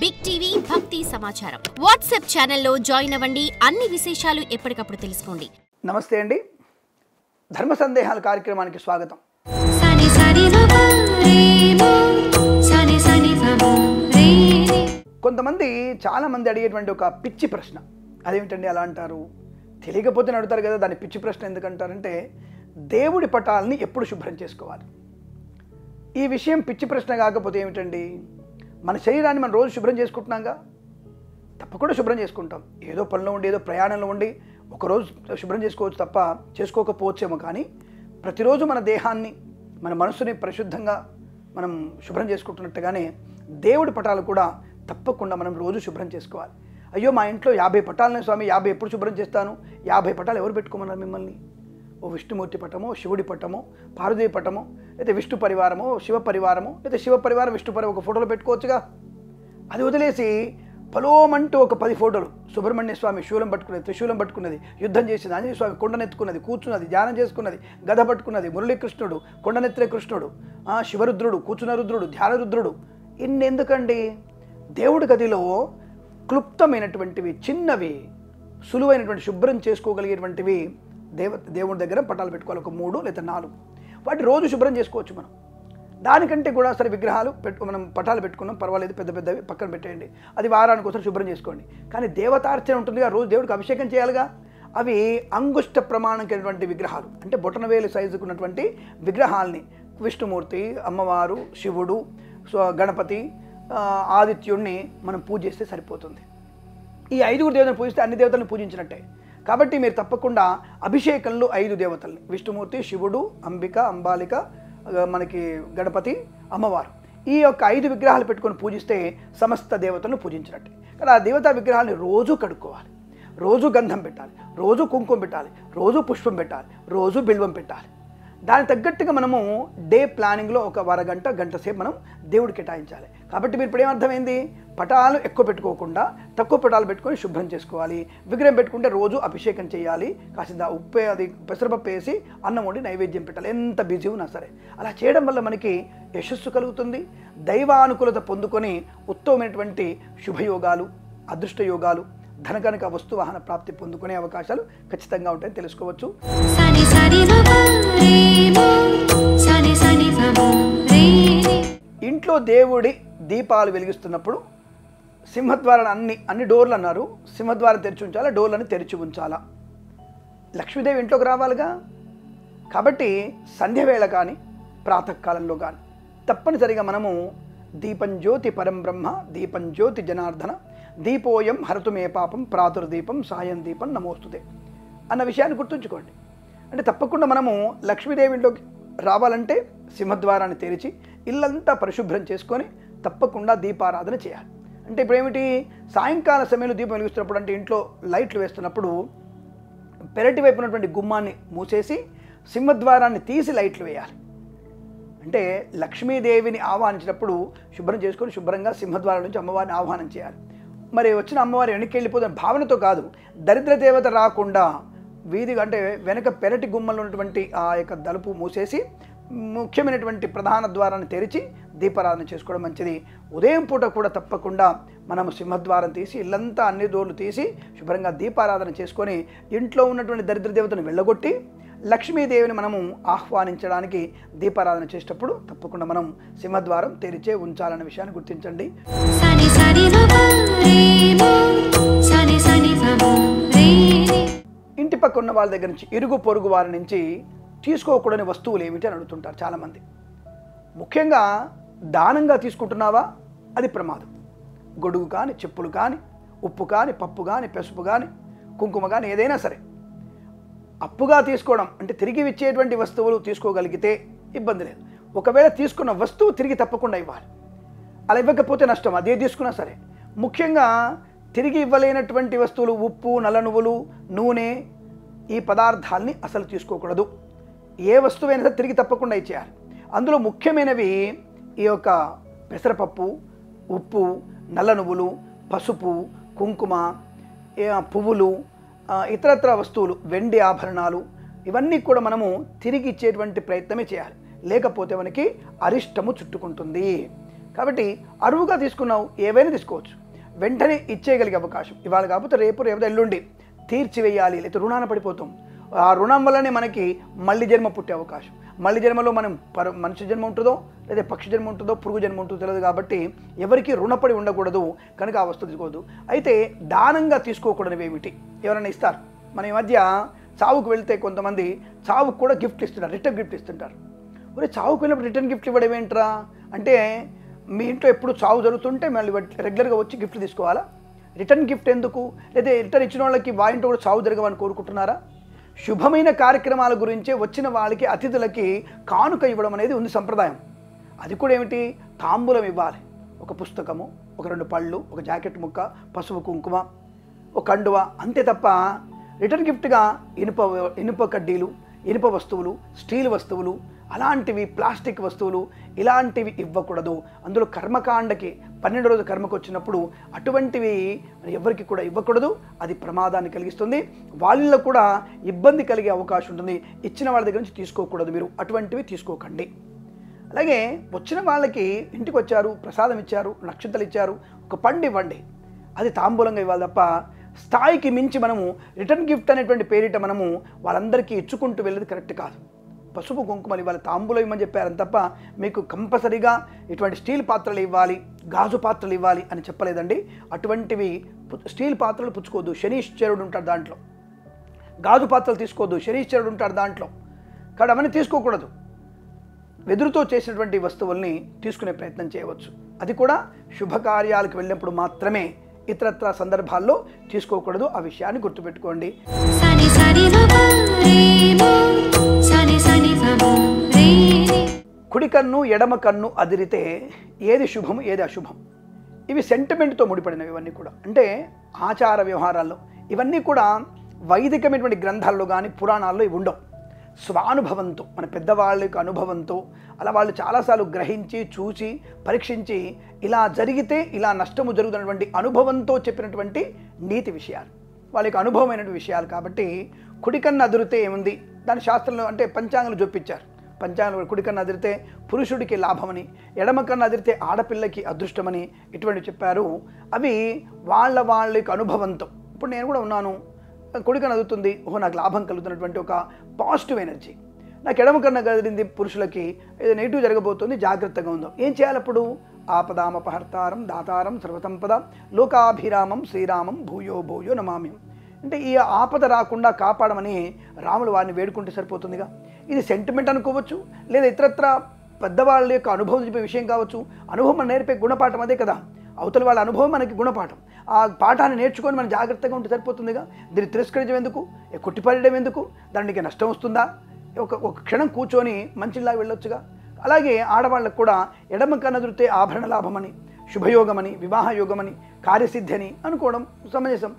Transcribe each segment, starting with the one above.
Big TV భక్తి సమాచారం WhatsApp ఛానల్లో జాయిన్ అవ్వండి. అన్ని విశేషాలు ఎప్పటికప్పుడు తెలుసుకోండి. నమస్తే అండి. ధర్మ సందేహాల కార్యక్రమానికి స్వాగతం. కొంతమంది చాలామంది అడిగేటువంటి ఒక పిచ్చి ప్రశ్న, అదేమిటండి అలా అంటారు, తెలియకపోతే అడుగుతారు కదా, దాన్ని పిచ్చి ప్రశ్న ఎందుకంటారంటే దేవుడి పటాలని ఎప్పుడు శుభ్రం చేసుకోవాలి. ఈ విషయం పిచ్చి ప్రశ్న కాకపోతే ఏమిటండి, మన శరీరాన్ని మనం రోజు శుభ్రం చేసుకుంటున్నాగా, తప్పకుండా శుభ్రం చేసుకుంటాం. ఏదో పనిలో ఉండి ఏదో ప్రయాణంలో ఉండి ఒకరోజు శుభ్రం చేసుకోవచ్చు తప్ప చేసుకోకపోవచ్చేమో, కానీ ప్రతిరోజు మన దేహాన్ని మన మనసుని పరిశుద్ధంగా మనం శుభ్రం చేసుకుంటున్నట్టుగానే దేవుడి పటాలు కూడా తప్పకుండా మనం రోజు శుభ్రం చేసుకోవాలి. అయ్యో మా ఇంట్లో 50 పటాలని స్వామి, 50 ఎప్పుడు శుభ్రం చేస్తాను? 50 పటాలు ఎవరు పెట్టుకోమన్నారు మిమ్మల్ని? ఓ విష్ణుమూర్తి పటమో, శివుడి పటమో, పార్వతీ పటమో, లేదా విష్ణు పరివారమో, శివ పరివారమో, లేదా శివ పరివారం విష్ణు పరివారం ఒక ఫోటోలో పెట్టుకోవచ్చుగా. అది వదిలేసి పలోమంటూ ఒక 10 ఫోటోలు, సుబ్రహ్మణ్య స్వామి శూలం పట్టుకున్నది, త్రిశూలం పట్టుకున్నది, యుద్ధం చేసింది, ఆంజనేయ స్వామి కొండనెత్తుకున్నది, కూర్చున్నది, ధ్యానం చేసుకున్నది, గద పట్టుకున్నది, మురళీకృష్ణుడు, కొండనెత్తిన కృష్ణుడు, శివరుద్రుడు, కూర్చున్న రుద్రుడు, ధ్యానరుద్రుడు, ఇన్నెందుకండి? దేవుడి గదిలో క్లుప్తమైనటువంటివి, చిన్నవి, సులువైనటువంటి శుభ్రం చేసుకోగలిగేటువంటివి దేవుడి దగ్గర పటాలు పెట్టుకోవాలి. ఒక 3 లేదా 4 వాటి రోజు శుభ్రం చేసుకోవచ్చు మనం. దానికంటే కూడా సరే విగ్రహాలు మనం పటాలు పెట్టుకున్నాం పర్వాలేదు, పెద్ద పెద్దవి పక్కన పెట్టేయండి, అది వారానికి ఒకసారి శుభ్రం చేసుకోండి. కానీ దేవతార్చన ఉంటుందిగా, రోజు దేవుడికి అభిషేకం చేయాలిగా. అవి అంగుష్ట ప్రమాణమైనటువంటి విగ్రహాలు, అంటే బొటనవేలు సైజుకు ఉన్నటువంటి విగ్రహాలని విష్ణుమూర్తి, అమ్మవారు, శివుడు, గణపతి, ఆదిత్యుడిని మనం పూజ చేస్తే సరిపోతుంది. ఈ 5 దేవతలను పూజిస్తే అన్ని దేవతలను పూజించినట్టే. కాబట్టి మీరు తప్పకుండా అభిషేకంలో 5 దేవతల్ని, విష్ణుమూర్తి, శివుడు, అంబిక, అంబాలిక, మనకి గణపతి, అమ్మవారు, ఈ యొక్క 5 విగ్రహాలు పెట్టుకొని పూజిస్తే సమస్త దేవతలను పూజించినట్టే. కానీ ఆ దేవతా విగ్రహాన్ని రోజు కడుక్కోవాలి, రోజు గంధం పెట్టాలి, రోజు కుంకుమ పెట్టాలి, రోజు పుష్పం పెట్టాలి, రోజు బిల్వం పెట్టాలి. దానికి తగ్గట్టుగా మనము డే ప్లానింగ్లో ఒక అరగంట గంట సేపు మనం దేవుడికి కేటాయించాలి. కాబట్టి మీరు ఇప్పుడు ఏమర్థమైంది, పటాలు ఎక్కువ పెట్టుకోకుండా తక్కువ పటాలు పెట్టుకొని శుభ్రం చేసుకోవాలి. విగ్రహం పెట్టుకుంటే రోజు అభిషేకం చేయాలి, కాసింత ఉప్పు అది పెసరపప్పు వేసి అన్నం వండి నైవేద్యం పెట్టాలి, ఎంత బిజీ ఉన్నా సరే. అలా చేయడం వల్ల మనకి యశస్సు కలుగుతుంది, దైవానుకూలత పొందుకొని ఉత్తమమైనటువంటి శుభయోగాలు, అదృష్ట యోగాలు, ధనకనక వస్తువాహన ప్రాప్తి పొందుకునే అవకాశాలు ఖచ్చితంగా ఉంటాయని తెలుసుకోవచ్చు. ఇంట్లో దేవుడి దీపాలు వెలిగిస్తున్నప్పుడు సింహద్వారాన్ని అన్ని డోర్లు అన్నారు, సింహద్వారం తెరిచి ఉంచాలా, డోర్లను తెరిచి ఉంచాలా? లక్ష్మీదేవి ఇంట్లోకి రావాలిగా. కాబట్టి సంధ్యవేళ కానీ ప్రాతకాలంలో కానీ తప్పనిసరిగా మనము దీపం జ్యోతి పరం బ్రహ్మ, దీపం జ్యోతి జనార్దన, దీపోయం హరతు మే పాపం, ప్రాతుర్దీపం సాయం దీపం నమోస్తుతే అన్న విషయాన్ని గుర్తుంచుకోండి. అంటే తప్పకుండా మనము లక్ష్మీదేవి ఇంట్లోకి రావాలంటే సింహద్వారాన్ని తెరిచి ఇల్లంతా పరిశుభ్రం చేసుకొని తప్పకుండా దీపారాధన చేయాలి. అంటే ఇప్పుడు ఏమిటి, సాయంకాల సమయంలో దీపం వెలిగిస్తున్నప్పుడు, అంటే ఇంట్లో లైట్లు వేస్తున్నప్పుడు పెరటి వైపు ఉన్నటువంటి గుమ్మాన్ని మూసేసి సింహద్వారాన్ని తీసి లైట్లు వేయాలి. అంటే లక్ష్మీదేవిని ఆహ్వానించినప్పుడు శుభ్రం చేసుకొని శుభ్రంగా సింహద్వారం నుంచి అమ్మవారిని ఆహ్వానం చేయాలి. మరి వచ్చిన అమ్మవారి వెనక్కి వెళ్ళిపోతున్న భావనతో కాదు, దరిద్ర దేవత రాకుండా వీధి అంటే వెనక పెరటి గుమ్మల్లో ఉన్నటువంటి ఆ యొక్క దలుపు మూసేసి ముఖ్యమైనటువంటి ప్రధాన ద్వారాన్ని తెరిచి దీపారాధన చేసుకోవడం మంచిది. ఉదయం పూట కూడా తప్పకుండా మనము సింహద్వారం తీసి ఇల్లంతా అన్ని డోర్లు తీసి శుభ్రంగా దీపారాధన చేసుకొని ఇంట్లో ఉన్నటువంటి దరిద్ర దేవతను వెళ్ళగొట్టి లక్ష్మీదేవిని మనము ఆహ్వానించడానికి దీపారాధన చేసేటప్పుడు తప్పకుండా మనం సింహద్వారం తెరిచే ఉంచాలన్న విషయాన్ని గుర్తించండి. ఇంటి పక్క ఉన్న వాళ్ళ దగ్గర నుంచి, ఇరుగు పొరుగు వారి నుంచి తీసుకోకూడని వస్తువులు ఏమిటి అని అడుగుతుంటారు చాలామంది. ముఖ్యంగా దానంగా తీసుకుంటున్నావా, అది ప్రమాదం. గొడుగు కానీ, చెప్పులు కానీ, ఉప్పు కానీ, పప్పు కానీ, పసుపు కానీ, కుంకుమ కానీ, ఏదైనా సరే అప్పుగా తీసుకోవడం, అంటే తిరిగి ఇచ్చేటువంటి వస్తువులు తీసుకోగలిగితే ఇబ్బంది లేదు. ఒకవేళ తీసుకున్న వస్తువు తిరిగి తప్పకుండా ఇవ్వాలి. అలా ఇవ్వకపోతే నష్టం, అదే తీసుకున్నా సరే. ముఖ్యంగా తిరిగి ఇవ్వలేనటువంటి వస్తువులు, ఉప్పు, నల్ల నువ్వులు, నూనె, ఈ పదార్థాలని అసలు తీసుకోకూడదు. ఏ వస్తువైనా సరే తిరిగి తప్పకుండా ఇచ్చేయాలి. అందులో ముఖ్యమైనవి ఈ యొక్క పెసరపప్పు, ఉప్పు, నల్ల నువ్వులు, పసుపు, కుంకుమ, పువ్వులు, ఇతరత్ర వస్తువులు, వెండి ఆభరణాలు, ఇవన్నీ కూడా మనము తిరిగి ఇచ్చేటువంటి ప్రయత్నమే చేయాలి. లేకపోతే మనకి అరిష్టము చుట్టుకుంటుంది. కాబట్టి అరువుగా తీసుకున్నావు, ఏవైనా తీసుకోవచ్చు, వెంటనే ఇచ్చేయగలిగే అవకాశం. ఇవాళ కాకపోతే రేపు, రేపు ఎల్లుండి తీర్చివేయాలి, లేకపోతే రుణాన పడిపోతాం. ఆ రుణం వల్లనే మనకి మళ్ళీ జన్మ పుట్టే అవకాశం. మళ్ళీ జన్మలో మనం మనిషి జన్మ ఉంటుందో, లేదా పక్షి జన్మ ఉంటుందో, పురుగు జన్మ ఉంటుందో తెలియదు. కాబట్టి ఎవరికి రుణపడి ఉండకూడదు, కనుక ఆ వస్తువు తీసుకోవద్దు. అయితే దానంగా తీసుకోకూడనివి ఏమిటి? ఎవరైనా ఇస్తారు. మన ఈ మధ్య చావుకు వెళ్తే కొంతమంది చావుకు కూడా గిఫ్ట్ ఇస్తుంటారు, రిటర్న్ గిఫ్ట్ ఇస్తుంటారు. మరి చావుకు వెళ్ళినప్పుడు రిటర్న్ గిఫ్ట్ ఇవ్వడం ఏంట్రా అంటే, మీ ఇంట్లో ఎప్పుడు చావు జరుగుతుంటే మళ్ళీ రెగ్యులర్గా వచ్చి గిఫ్ట్ తీసుకోవాలా? రిటర్న్ గిఫ్ట్ ఎందుకు? లేదా రిటర్న్ ఇచ్చిన వాళ్ళకి ఇంట్లో కూడా చావు జరగవని కోరుకుంటున్నారా? శుభమైన కార్యక్రమాల గురించే వచ్చిన వాళ్ళకి, అతిథులకి కానుక ఇవ్వడం అనేది ఉంది సంప్రదాయం. అది కూడా ఏమిటి? తాంబూలం ఇవ్వాలి. ఒక పుస్తకము, ఒక 2 పళ్ళు, ఒక జాకెట్ ముక్క, పసుపు కుంకుమ, ఒక కండువ, అంతే తప్ప రిటర్న్ గిఫ్ట్గా ఇనుప కడ్డీలు, ఇనుప వస్తువులు, స్టీల్ వస్తువులు, అలాంటివి, ప్లాస్టిక్ వస్తువులు, ఇలాంటివి ఇవ్వకూడదు. అందులో కర్మకాండకి 12 రోజుల కర్మకు వచ్చినప్పుడు అటువంటివి ఎవరికి కూడా ఇవ్వకూడదు. అది ప్రమాదాన్ని కలిగిస్తుంది, వాళ్ళలో కూడా ఇబ్బంది కలిగే అవకాశం ఉంటుంది. ఇచ్చిన వాళ్ళ దగ్గర నుంచి తీసుకోకూడదు, మీరు అటువంటివి తీసుకోకండి. అలాగే వచ్చిన వాళ్ళకి ఇంటికి వచ్చారు, ప్రసాదం ఇచ్చారు, నక్షత్రాలు ఇచ్చారు, ఒక పండు ఇవ్వండి, అది తాంబూలంగా ఇవ్వాలి తప్ప స్థాయికి మించి మనము రిటర్న్ గిఫ్ట్ అనేటువంటి పేరిట మనము వాళ్ళందరికీ ఇచ్చుకుంటూ వెళ్ళేది కరెక్ట్ కాదు. పసుపు కుంకుమలు ఇవ్వాలి, తాంబూలం ఇవ్వమని చెప్పారని తప్ప మీకు కంపల్సరీగా ఇటువంటి స్టీల్ పాత్రలు ఇవ్వాలి, గాజు పాత్రలు ఇవ్వాలి అని చెప్పలేదండి. అటువంటివి స్టీల్ పాత్రలు పుచ్చుకోవద్దు, శనీశ్వరుడు ఉంటాడు దాంట్లో. గాజు పాత్రలు తీసుకోవద్దు, శనీశ్వరుడు ఉంటాడు దాంట్లో. కాబట్టి అవన్నీ తీసుకోకూడదు. వెదురుతో చేసినటువంటి వస్తువుల్ని తీసుకునే ప్రయత్నం చేయవచ్చు. అది కూడా శుభకార్యాలకు వెళ్ళినప్పుడు మాత్రమే, ఇతరత్ర సందర్భాల్లో తీసుకోకూడదు. ఆ విషయాన్ని గుర్తుపెట్టుకోండి. కుడి కన్ను ఎడమ కన్ను అదిరితే ఏది శుభం, ఏది అశుభం? ఇవి సెంటిమెంట్తో ముడిపడినవి. ఇవన్నీ కూడా అంటే ఆచార వ్యవహారాల్లో, ఇవన్నీ కూడా వైదికమైనటువంటి గ్రంథాల్లో కానీ పురాణాల్లో ఇవి ఉండవు. స్వానుభవంతో, మన పెద్దవాళ్ళ యొక్క అనుభవంతో, అలా వాళ్ళు చాలాసార్లు గ్రహించి, చూసి, పరీక్షించి, ఇలా జరిగితే ఇలా నష్టము జరుగుతున్నటువంటి అనుభవంతో చెప్పినటువంటి నీతి విషయాలు, వాళ్ళ యొక్క అనుభవమైనటువంటి విషయాలు. కాబట్టి కుడికన్ను అదిరితే ఏముంది? దాని శాస్త్రంలో అంటే పంచాంగాలు చూపించారు. పంచాంగంలో కుడికన్ను అదిరితే పురుషుడికి లాభమని, ఎడమ కన్ను అదిరితే ఆడపిల్లకి అదృష్టమని ఇటువంటి చెప్పారు. అవి వాళ్ళ యొక్క అనుభవంతో. ఇప్పుడు నేను కూడా ఉన్నాను, కుడికన్ను అదురుతుంది, ఓహో నాకు లాభం కలుగుతున్నటువంటి ఒక పాజిటివ్ ఎనర్జీ. నాకు ఎడమ కన్ను కదిలింది, పురుషులకి ఏదో నెగిటివ్ జరగబోతుంది, జాగ్రత్తగా ఉందాం. ఏం చేయాలి అప్పుడు? ఆపదామపహర్తారం దాతారం సర్వసంపద లోకాభిరామం శ్రీరామం భూయో భూయో నమామ్యం. అంటే ఈ ఆపద రాకుండా కాపాడమని రాములు వారిని వేడుకుంటే సరిపోతుందిగా. ఇది సెంటిమెంట్ అనుకోవచ్చు, లేదా ఇతరత్ర పెద్దవాళ్ళ యొక్క అనుభవం చెప్పే విషయం కావచ్చు. అనుభవం మనం నేర్పే గుణపాఠం అదే కదా. అవతల వాళ్ళ అనుభవం మనకి గుణపాఠం. ఆ పాఠాన్ని నేర్చుకొని మనం జాగ్రత్తగా ఉంటే సరిపోతుందిగా. దీన్ని తిరస్కరించడం ఎందుకు? కొట్టిపడడం ఎందుకు? దానికి నష్టం వస్తుందా? ఒక క్షణం కూర్చొని మంచిలాగా వెళ్ళొచ్చుగా. అలాగే ఆడవాళ్ళకు కూడా ఎడమ కన్ను అదిరితే ఆభరణ లాభమని, శుభయోగమని, వివాహ యోగమని, కార్యసిద్ధి అని అనుకోవడం సమంజసం.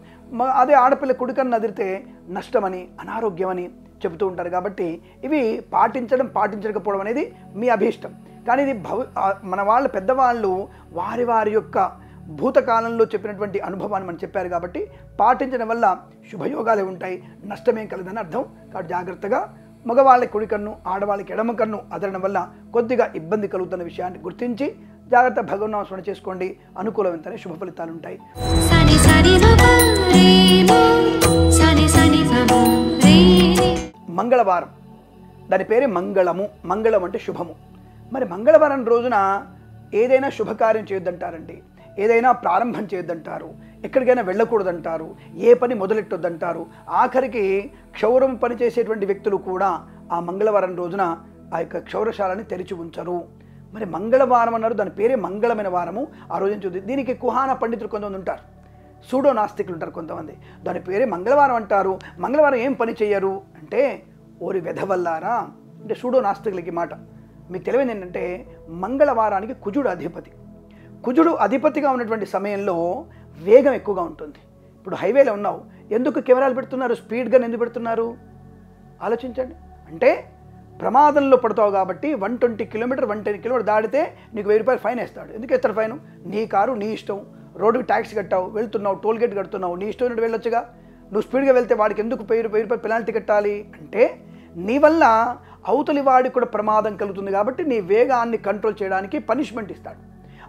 అదే ఆడపిల్ల కుడికన్ను అదిరితే నష్టమని, అనారోగ్యమని చెబుతూ ఉంటారు. కాబట్టి ఇవి పాటించకపోవడం అనేది మీ అభీష్టం. కానీ ఇది మన వాళ్ళ పెద్దవాళ్ళు వారి యొక్క భూతకాలంలో చెప్పినటువంటి అనుభవాన్ని మనం చెప్పారు. కాబట్టి పాటించడం వల్ల శుభయోగాలే ఉంటాయి, నష్టమేం కలదని అర్థం. కాబట్టి జాగ్రత్తగా మగవాళ్ళకి కుడి కన్ను, ఆడవాళ్ళకి ఎడమ కన్ను అదరడం వల్ల కొద్దిగా ఇబ్బంది కలుగుతున్న విషయాన్ని గుర్తించి జాగ్రత్త భగవన్నామ స్మరణ చేసుకోండి. అనుకూలవంతమైన శుభ ఫలితాలు ఉంటాయి. మంగళవారం, దాని పేరే మంగళము. మంగళం అంటే శుభము. మరి మంగళవారం రోజున ఏదైనా శుభకార్యం చేయొద్దంటారండి, ఏదైనా ప్రారంభం చేయొద్దంటారు, ఎక్కడికైనా వెళ్ళకూడదంటారు, ఏ పని మొదలెట్టొద్దంటారు. ఆఖరికి క్షౌరం పని చేసేటువంటి వ్యక్తులు కూడా ఆ మంగళవారం రోజున ఆ యొక్క క్షౌరశాలని తెరిచి ఉంచరు. మరి మంగళవారం అన్నారు, దాని పేరే మంగళమైన వారము. ఆ రోజున చూద్ది. దీనికి కుహాన పండితులు కొంతమంది ఉంటారు, సూడో నాస్తికులు ఉంటారు కొంతమంది. దాని పేరే మంగళవారం అంటారు. మంగళవారం ఏం పని చేయరు అంటే, ఓరి వెధవల్లారా అంటే సూడో నాస్తికులకి మాట. మీకు తెలియదు ఏంటంటే, మంగళవారానికి కుజుడు అధిపతి. కుజుడు అధిపతిగా ఉన్నటువంటి సమయంలో వేగం ఎక్కువగా ఉంటుంది. ఇప్పుడు హైవేలో ఉన్నావు, ఎందుకు కెమెరాలు పెడుతున్నారు, స్పీడ్గా ఎందుకు పెడుతున్నారు ఆలోచించండి. అంటే ప్రమాదంలో పడతావు కాబట్టి 120 కిలోమీటర్ 110 కిలోమీటర్ దాటితే నీకు 1000 రూపాయలు ఫైన్ వేస్తాడు. ఎందుకు ఎత్తాడు ఫైన్? నీ కారు నీ ఇష్టం, రోడ్డుకి ట్యాక్స్ కట్టావు, వెళ్తున్నావు, టోల్ గేట్ కడుతున్నావు, నీ ఇష్టం వెళ్ళొచ్చుగా. నువ్వు స్పీడ్గా వెళ్తే వాడికి ఎందుకు 1000 రూపాయలు పెనాల్టీ కట్టాలి? అంటే నీ వల్ల అవతలి వాడికి కూడా ప్రమాదం కలుగుతుంది. కాబట్టి నీ వేగాన్ని కంట్రోల్ చేయడానికి పనిష్మెంట్ ఇస్తాడు.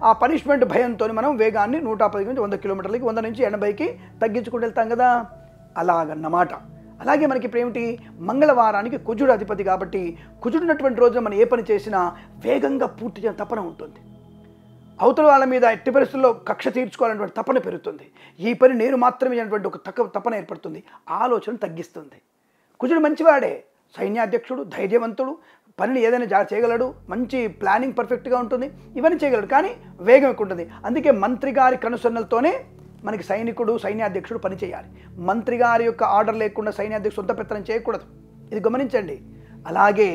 ఆ పనిష్మెంట్ భయంతో మనం వేగాన్ని 110 నుంచి 100 కిలోమీటర్లకి 100 నుంచి 80కి తగ్గించుకుంటూ వెళ్తాం కదా, అలాగన్నమాట. అలాగే మనకి ఇప్పుడు ఏమిటి, మంగళవారానికి కుజుడు అధిపతి కాబట్టి కుజుడున్నటువంటి రోజున మనం ఏ పని చేసినా వేగంగా పూర్తి చేయడం తపన ఉంటుంది. అవతల వాళ్ళ మీద ఎట్టి పరిస్థితుల్లో కక్ష తీర్చుకోవాలనేటువంటి తపన పెరుగుతుంది. ఈ పని నేను మాత్రమే అనేటువంటి ఒక తపన ఏర్పడుతుంది, ఆలోచన తగ్గిస్తుంది. కుజుడు మంచివాడే, సైన్యాధ్యక్షుడు, ధైర్యవంతుడు, పనిని ఏదైనా చేయగలడు, మంచి ప్లానింగ్ పర్ఫెక్ట్గా ఉంటుంది, ఇవన్నీ చేయగలడు. కానీ వేగం ఎక్కువ ఉంటుంది. అందుకే మంత్రి గారి కనుసన్నలతోనే మనకి సైన్యాధ్యక్షుడు పని చేయాలి. మంత్రి గారి యొక్క ఆర్డర్ లేకుండా సైన్యాధ్యక్షుడు సొంత పెత్తనం చేయకూడదు, ఇది గమనించండి. అలాగే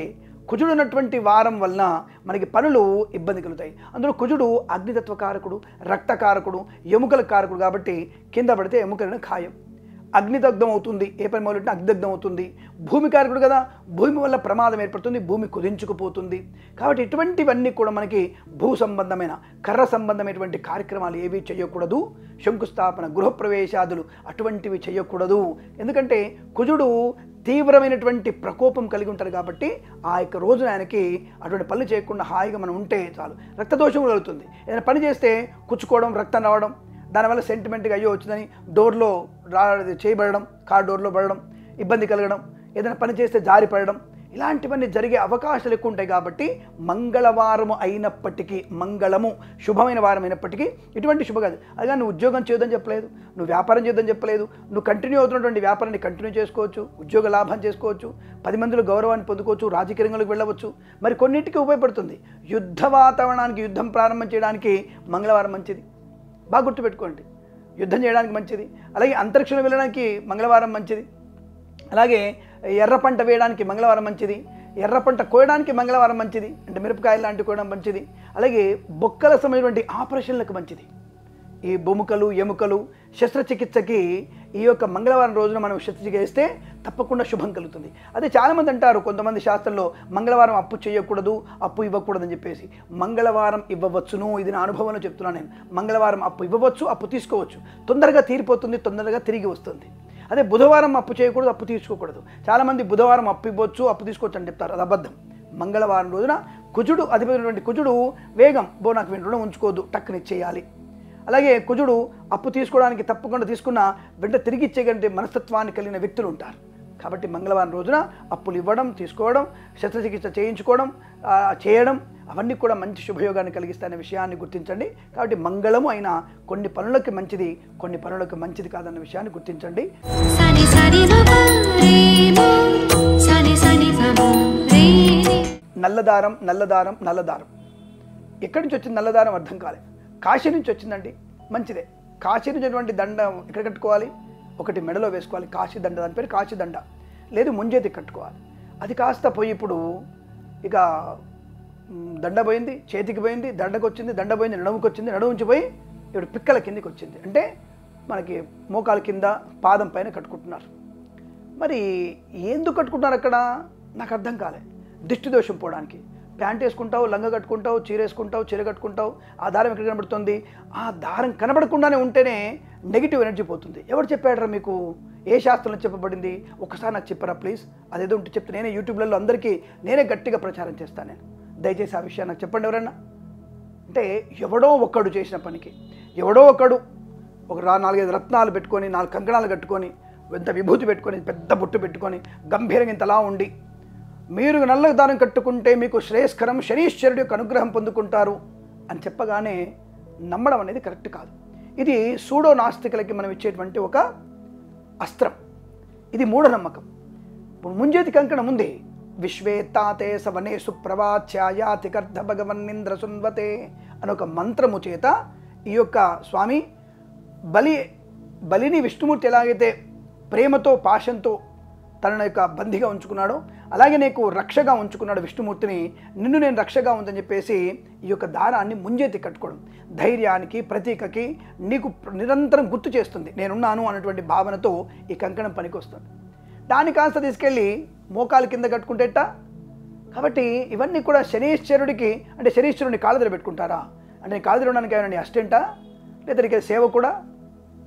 కుజుడు ఉన్నటువంటి వారం వలన మనకి పనులు ఇబ్బంది కలుగుతాయి. అందులో కుజుడు అగ్నితత్వకారకుడు, రక్తకారకుడు, ఎముకల కారకుడు కాబట్టి కింద పడితే ఎముకలను ఖాయం, అగ్నిదగ్ధం అవుతుంది, ఏ పని మొదలెట్టినా అగ్నిదగ్ధం అవుతుంది. భూమి కారకుడు కదా, భూమి వల్ల ప్రమాదం ఏర్పడుతుంది, భూమి కుదించుకుపోతుంది. కాబట్టి ఇటువంటివన్నీ కూడా మనకి భూ సంబంధమైన కర్ర సంబంధమైనటువంటి కార్యక్రమాలు ఏవి చేయకూడదు. శంకుస్థాపన, గృహప్రవేశాదులు అటువంటివి చేయకూడదు. ఎందుకంటే కుజుడు తీవ్రమైనటువంటి ప్రకోపం కలిగి ఉంటారు కాబట్టి ఆ యొక్క రోజున ఆయనకి అటువంటి పనులు చేయకుండా హాయిగా మనం ఉంటే చాలు. రక్తదోషం కలుగుతుంది. ఏదైనా పని చేస్తే కుచ్చుకోవడం, రక్తం రావడం, దానివల్ల సెంటిమెంట్గా అయ్యో వచ్చిందని డోర్లో చేయబడడం, కార్ డోర్లో పడడం, ఇబ్బంది కలగడం, ఏదైనా పని చేస్తే జారి పడడం, ఇలాంటివన్నీ జరిగే అవకాశాలు ఎక్కువ ఉంటాయి. కాబట్టి మంగళవారము అయినప్పటికీ, మంగళము శుభమైన వారం అయినప్పటికీ ఇటువంటి శుభ కాదు. అదిగా నువ్వు ఉద్యోగం చేయొద్దని చెప్పలేదు, నువ్వు వ్యాపారం చేయొద్దని చెప్పలేదు, నువ్వు కంటిన్యూ అవుతున్నటువంటి వ్యాపారాన్ని కంటిన్యూ చేసుకోవచ్చు, ఉద్యోగ లాభం చేసుకోవచ్చు, 10 మందిలో గౌరవాన్ని పొందుకోవచ్చు, రాజకీయ రంగంలోకి వెళ్ళవచ్చు. మరి కొన్నింటికి ఉపయోగపడుతుంది. యుద్ధ వాతావరణానికి, యుద్ధం ప్రారంభం చేయడానికి మంగళవారం మంచిది, బాగా గుర్తుపెట్టుకోండి. యుద్ధం చేయడానికి మంచిది. అలాగే అంతరిక్షంలో వెళ్ళడానికి మంగళవారం మంచిది. అలాగే ఎర్ర పంట వేయడానికి మంగళవారం మంచిది, ఎర్ర పంట కోయడానికి మంగళవారం మంచిది, అంటే మిరపకాయలు లాంటివి కోయడం మంచిది. అలాగే బొక్కల సమయటువంటి ఆపరేషన్లకు మంచిది. ఈ బొముకలు, ఎముకలు శస్త్రచికిత్సకి ఈ యొక్క మంగళవారం రోజున మనం శస్త్రచికిత్స చేస్తే తప్పకుండా శుభం కలుగుతుంది. అదే చాలామంది అంటారు, కొంతమంది శాస్త్రంలో మంగళవారం అప్పు చేయకూడదు, అప్పు ఇవ్వకూడదు అని చెప్పేసి. మంగళవారం ఇవ్వవచ్చును, ఇది నా అనుభవంలో చెప్తున్నాను నేను. మంగళవారం అప్పు ఇవ్వవచ్చు, అప్పు తీసుకోవచ్చు, తొందరగా తీరిపోతుంది, తొందరగా తిరిగి వస్తుంది. అదే బుధవారం అప్పు చేయకూడదు, అప్పు తీసుకోకూడదు. చాలామంది బుధవారం అప్పు ఇవ్వచ్చు, అప్పు తీసుకోవచ్చు అని చెప్తారు, అది అబద్ధం. మంగళవారం రోజున కుజుడు అధిపతినటువంటి కుజుడు వేగం, నాకు రుణం ఉంచుకోవద్దు, టక్కునిచ్చేయాలి. అలాగే కుజుడు అప్పు తీసుకోవడానికి తప్పకుండా తీసుకున్న వెంట తిరిగి ఇచ్చేగంటే మనస్తత్వాన్ని కలిగిన వ్యక్తులు ఉంటారు. కాబట్టి మంగళవారం రోజున అప్పులు ఇవ్వడం, తీసుకోవడం, శస్త్రచికిత్స చేయించుకోవడం, చేయడం అవన్నీ కూడా మంచి శుభయోగాన్ని కలిగిస్తాయనే విషయాన్ని గుర్తించండి. కాబట్టి మంగళము అయిన కొన్ని పనులకి మంచిది, కొన్ని పనులకు మంచిది కాదన్న విషయాన్ని గుర్తించండి. నల్లదారం, నల్లదారం, నల్లదారం ఎక్కడి నుంచి వచ్చింది? నల్లదారం అర్థం కాలేదు. కాశీ నుంచి వచ్చిందండి, మంచిదే. కాశీ నుంచి ఉన్నటువంటి దండ ఎక్కడ కట్టుకోవాలి? ఒకటి మెడలో వేసుకోవాలి, కాశీ దండ, దాని పేరు కాశీ దండ. లేదు ముంజేతి కట్టుకోవాలి. అది కాస్త పోయి ఇప్పుడు ఇక దండ పోయింది, చేతికి పోయింది, దండకు వచ్చింది, దండ పోయింది, నడుముకి వచ్చింది, నడుము నుంచి పోయి ఇప్పుడు పిక్కల కిందికి వచ్చింది. అంటే మనకి మోకాల కింద, పాదం పైన కట్టుకుంటున్నారు. మరి ఎందుకు కట్టుకుంటున్నారు అక్కడ? నాకు అర్థం కాలే. దిష్టి దోషం పోవడానికి. ప్యాంట్ వేసుకుంటావు, లంగ కట్టుకుంటావు, చీర వేసుకుంటావు, చీర కట్టుకుంటావు, ఆ దారం ఎక్కడ కనబడుతుంది? ఆ దారం కనబడకుండానే ఉంటేనే నెగిటివ్ ఎనర్జీ పోతుంది. ఎవరు చెప్పాడరా మీకు? ఏ శాస్త్రంలో చెప్పబడింది? ఒకసారి నాకు చెప్పరా ప్లీజ్. అదేదో ఉంటే చెప్తే నేనే యూట్యూబ్లలో అందరికీ నేనే గట్టిగా ప్రచారం చేస్తాను. నేను దయచేసి ఆ విషయాన్ని నాకు చెప్పండి ఎవరన్నా. అంటే ఎవడో ఒక్కడు చేసిన పనికి, ఎవడో ఒక్కడు ఒక 4-5 రత్నాలు పెట్టుకొని, 4 కంకణాలు కట్టుకొని, ఎంత విభూతి పెట్టుకొని, పెద్ద బొట్టు పెట్టుకొని, గంభీరంగా ఇంతలా ఉండి, మీరు నల్ల దారం కట్టుకుంటే మీకు శ్రేయస్కరం, శనీశ్వరుడు యొక్క అనుగ్రహం పొందుకుంటారు అని చెప్పగానే నమ్మడం అనేది కరెక్ట్ కాదు. ఇది సూడో నాస్తికులకి మనం ఇచ్చేటువంటి ఒక అస్త్రం. ఇది మూఢనమ్మకం. ఇప్పుడు ముంజేతి కంకణం ఉంది. విశ్వేత్తాతే సవనే సుప్రభాత్యాయాతి కర్ధ భగవన్నింద్ర సున్వతే అని ఒక మంత్రము చేత ఈ యొక్క స్వామి బలిని విష్ణుమూర్తి ఎలాగైతే ప్రేమతో, పాశంతో తన యొక్క బంధిగా ఉంచుకున్నాడో, అలాగే నీకు రక్షగా ఉంచుకున్నాడు విష్ణుమూర్తిని. నిన్ను నేను రక్షగా ఉందని చెప్పేసి ఈ యొక్క దారాన్ని ముంజేతి కట్టుకోవడం ధైర్యానికి, ప్రతీకకి, నీకు నిరంతరం గుర్తు చేస్తుంది నేనున్నాను అన్నటువంటి భావనతో ఈ కంకణం పనికి వస్తుంది. దాన్ని కాస్త తీసుకెళ్ళి మోకాలు కింద కట్టుకుంటేట. కాబట్టి ఇవన్నీ కూడా శనీశ్వరుడికి, అంటే శనీశ్వరుడిని కాళ్ళ దగ్గర పెట్టుకుంటారా? అంటే కాళ్ళ దగ్గర ఉండడానికి ఏమైనా నీ అసిస్టెంటా, లేదా నీకు సేవ కూడా?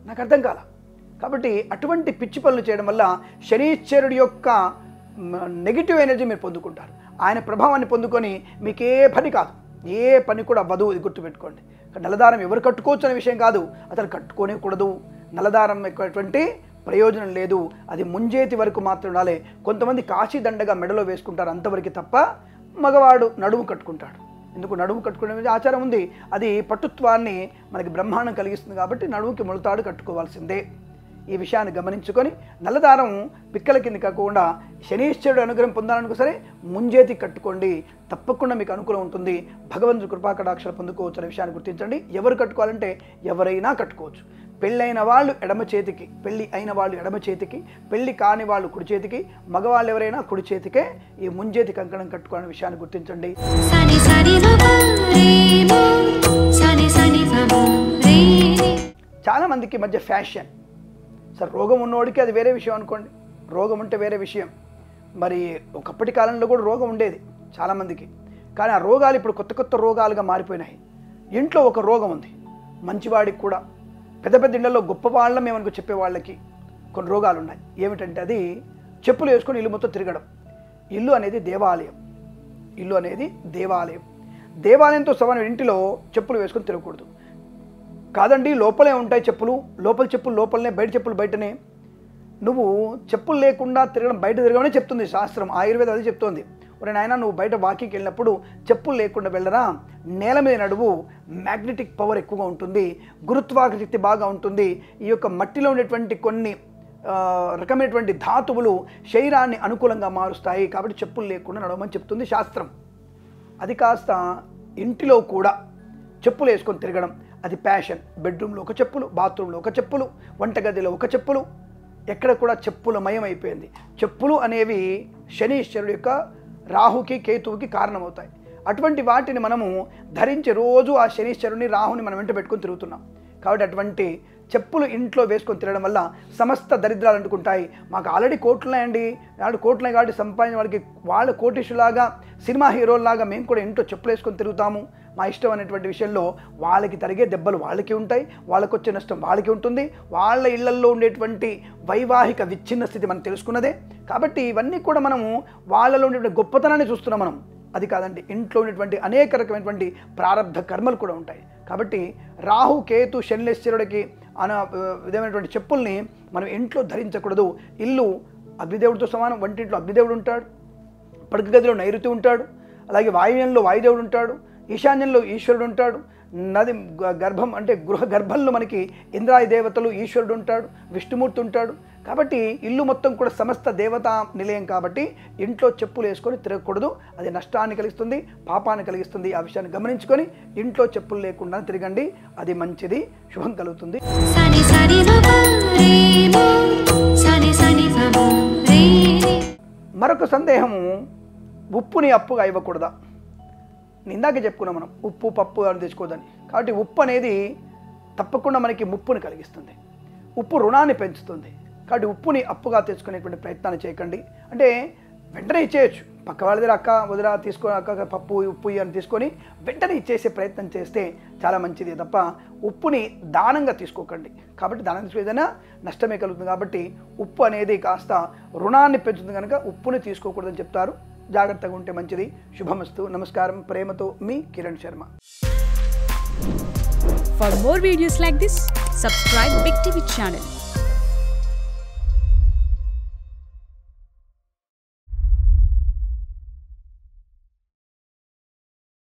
నాకు అర్థం కాల. కాబట్టి అటువంటి పిచ్చి పనులు చేయడం వల్ల శనీశ్వరుడి యొక్క నెగిటివ్ ఎనర్జీ మీరు పొందుకుంటారు. ఆయన ప్రభావాన్ని పొందుకొని మీకే పని కాదు, ఏ పని కూడా అవ్వదు, ఇది గుర్తుపెట్టుకోండి. నల్లదారం ఎవరు కట్టుకోవచ్చు అనే విషయం కాదు, అతను కట్టుకోనేకూడదు. నల్లదారం ఎటువంటి ప్రయోజనం లేదు, అది ముంజేతి వరకు మాత్రం ఉండాలి. కొంతమంది కాశీ దండగా మెడలో వేసుకుంటారు, అంతవరకు తప్ప. మగవాడు నడుము కట్టుకుంటాడు. ఎందుకు నడుము కట్టుకునే ఆచారం ఉంది, అది పటుత్వాన్ని మనకి బ్రహ్మాండం కలిగిస్తుంది కాబట్టి నడుముకి ముళతాడు కట్టుకోవాల్సిందే. ఈ విషయాన్ని గమనించుకొని నల్లదారం పిక్కల కింద కాకుండా శనీశ్వరుడు అనుగ్రహం పొందాలనుకో సరే ముంజేతి కట్టుకోండి, తప్పకుండా మీకు అనుకూలం ఉంటుంది. భగవంతుడి కృపాకటాక్షలు పొందుకోవచ్చు అనే విషయాన్ని గుర్తించండి. ఎవరు కట్టుకోవాలంటే ఎవరైనా కట్టుకోవచ్చు. పెళ్ళైన వాళ్ళు ఎడమ చేతికి, పెళ్ళి అయిన వాళ్ళు ఎడమ చేతికి, పెళ్ళి కాని వాళ్ళు కుడి చేతికి, మగవాళ్ళు ఎవరైనా కుడి చేతికే ఈ ముంజేతి కంకణం కట్టుకోవాలనే విషయాన్ని గుర్తించండి. చాలామందికి మధ్య ఫ్యాషన్ సార్, రోగం ఉన్నవాడికి అది వేరే విషయం అనుకోండి, రోగం ఉంటే వేరే విషయం. మరి ఒకప్పటి కాలంలో కూడా రోగం ఉండేది చాలామందికి, కానీ ఆ రోగాలు ఇప్పుడు కొత్త కొత్త రోగాలుగా మారిపోయినాయి. ఇంట్లో ఒక రోగం ఉంది మంచివాడికి కూడా, పెద్ద పెద్ద ఇళ్లలో గొప్ప వాళ్ళం ఏమనుకో చెప్పే వాళ్ళకి కొన్ని రోగాలు ఉన్నాయి. ఏమిటంటే అది చెప్పులు వేసుకొని ఇల్లు మొత్తం తిరగడం. ఇల్లు అనేది దేవాలయం, ఇల్లు అనేది దేవాలయం. దేవాలయంతో సమానం ఇంటిలో చెప్పులు వేసుకొని తిరగకూడదు. కాదండి లోపలే ఉంటాయి చెప్పులు, లోపల చెప్పులు లోపలనే, బయట చెప్పులు బయటనే. నువ్వు చెప్పులు లేకుండా తిరగడం, బయట తిరగడమే చెప్తుంది శాస్త్రం, ఆయుర్వేదం అది చెప్తోంది. ఒరే నాయన, నువ్వు బయట వాకింగ్కి వెళ్ళినప్పుడు చెప్పులు లేకుండా వెళ్ళరా, నేల మీద నడువు, మ్యాగ్నెటిక్ పవర్ ఎక్కువగా ఉంటుంది, గురుత్వాకర్షణ బాగా ఉంటుంది. ఈ యొక్క మట్టిలో ఉండేటువంటి కొన్ని రకమైనటువంటి ధాతువులు శరీరాన్ని అనుకూలంగా మారుస్తాయి, కాబట్టి చెప్పులు లేకుండా నడవమని చెప్తుంది శాస్త్రం. అది కాస్త ఇంటిలో కూడా చెప్పులు వేసుకొని తిరగడం అది ప్యాషన్. బెడ్రూమ్లో ఒక చెప్పులు, బాత్రూంలో ఒక చెప్పులు, వంటగదిలో ఒక చెప్పులు, ఎక్కడ కూడా చెప్పులమయం అయిపోయింది. చెప్పులు అనేవి శనీశ్వరుడు యొక్క రాహుకి కేతువుకి కారణమవుతాయి. అటువంటి వాటిని మనము ధరించి రోజు ఆ శనీశ్వరుని రాహుని మనం వెంట పెట్టుకొని తిరుగుతున్నాం. కాబట్టి అటువంటి చెప్పులు ఇంట్లో వేసుకొని తిరగడం వల్ల సమస్త దరిద్రాలు అంటుకుంటాయి. మాకు ఆల్రెడీ కోట్లున్నాయండి, ఆల్రెడీ కోట్లున్నాయి కాబట్టి సంపాదించిన వాళ్ళకి వాళ్ళ కోటీషులాగా సినిమా హీరోల్లాగా మేము కూడా ఇంట్లో చెప్పులు వేసుకొని తిరుగుతాము, మా ఇష్టం అనేటువంటి విషయంలో వాళ్ళకి తరిగే దెబ్బలు వాళ్ళకి ఉంటాయి, వాళ్ళకు వచ్చే నష్టం వాళ్ళకి ఉంటుంది. వాళ్ళ ఇళ్లల్లో ఉండేటువంటి వైవాహిక విచ్ఛిన్న స్థితి మనం తెలుసుకున్నదే. కాబట్టి ఇవన్నీ కూడా మనము వాళ్ళలో ఉండేటువంటి గొప్పతనాన్ని చూస్తున్నాం మనం. అది కాదండి, ఇంట్లో ఉన్నటువంటి అనేక రకమైనటువంటి ప్రారంధ కర్మలు కూడా ఉంటాయి. కాబట్టి రాహు కేతు శనిశ్వరుడికి విధమైనటువంటి చెప్పుల్ని మనం ఇంట్లో ధరించకూడదు. ఇల్లు అగ్నిదేవుడితో సమానం, వంటింట్లో అగ్నిదేవుడు ఉంటాడు, పడక గదిలో నైరుతి ఉంటాడు, అలాగే వాయువ్యంలో వాయుదేవుడు ఉంటాడు, ఈశాన్యంలో ఈశ్వరుడు ఉంటాడు, నది గర్భం అంటే గృహ గర్భంలో మనకి ఇంద్రాది దేవతలు, ఈశ్వరుడు ఉంటాడు, విష్ణుమూర్తి ఉంటాడు. కాబట్టి ఇల్లు మొత్తం కూడా సమస్త దేవతా నిలయం కాబట్టి ఇంట్లో చెప్పులు వేసుకొని తిరగకూడదు, అది నష్టాన్ని కలిగిస్తుంది, పాపాన్ని కలిగిస్తుంది. ఆ విషయాన్ని గమనించుకొని ఇంట్లో చెప్పులు లేకుండా తిరగండి, అది మంచిది, శుభం కలుగుతుంది. మరొక సందేహము, ఉప్పుని అప్పుగా ఇవ్వకూడదా? ఇందాకే చెప్పుకున్నాం మనం, ఉప్పు పప్పు అని తెచ్చుకోదని. కాబట్టి ఉప్పు అనేది తప్పకుండా మనకి ముప్పుని కలిగిస్తుంది, ఉప్పు రుణాన్ని పెంచుతుంది. కాబట్టి ఉప్పుని అప్పుగా తెచ్చుకునేటువంటి ప్రయత్నాన్ని చేయకండి. అంటే వెంటనే ఇచ్చేయచ్చు, పక్క వాళ్ళ దగ్గర అక్క వదిలా తీసుకొని అక్క పప్పు ఉప్పు అని తీసుకొని వెంటనే ఇచ్చేసే ప్రయత్నం చేస్తే చాలా మంచిది తప్ప ఉప్పుని దానంగా తీసుకోకండి. కాబట్టి దానం తీసుకు ఏదైనా నష్టమే కలుగుతుంది. కాబట్టి ఉప్పు అనేది కాస్త రుణాన్ని పెంచుతుంది కనుక ఉప్పుని తీసుకోకూడదని చెప్తారు. జాగ్రత్తగా ఉంటే మంచిది. శుభమస్తు. నమస్కారం. ప్రేమతో మీ Kiran Sharma. For more videos like this, subscribe Big TV channel.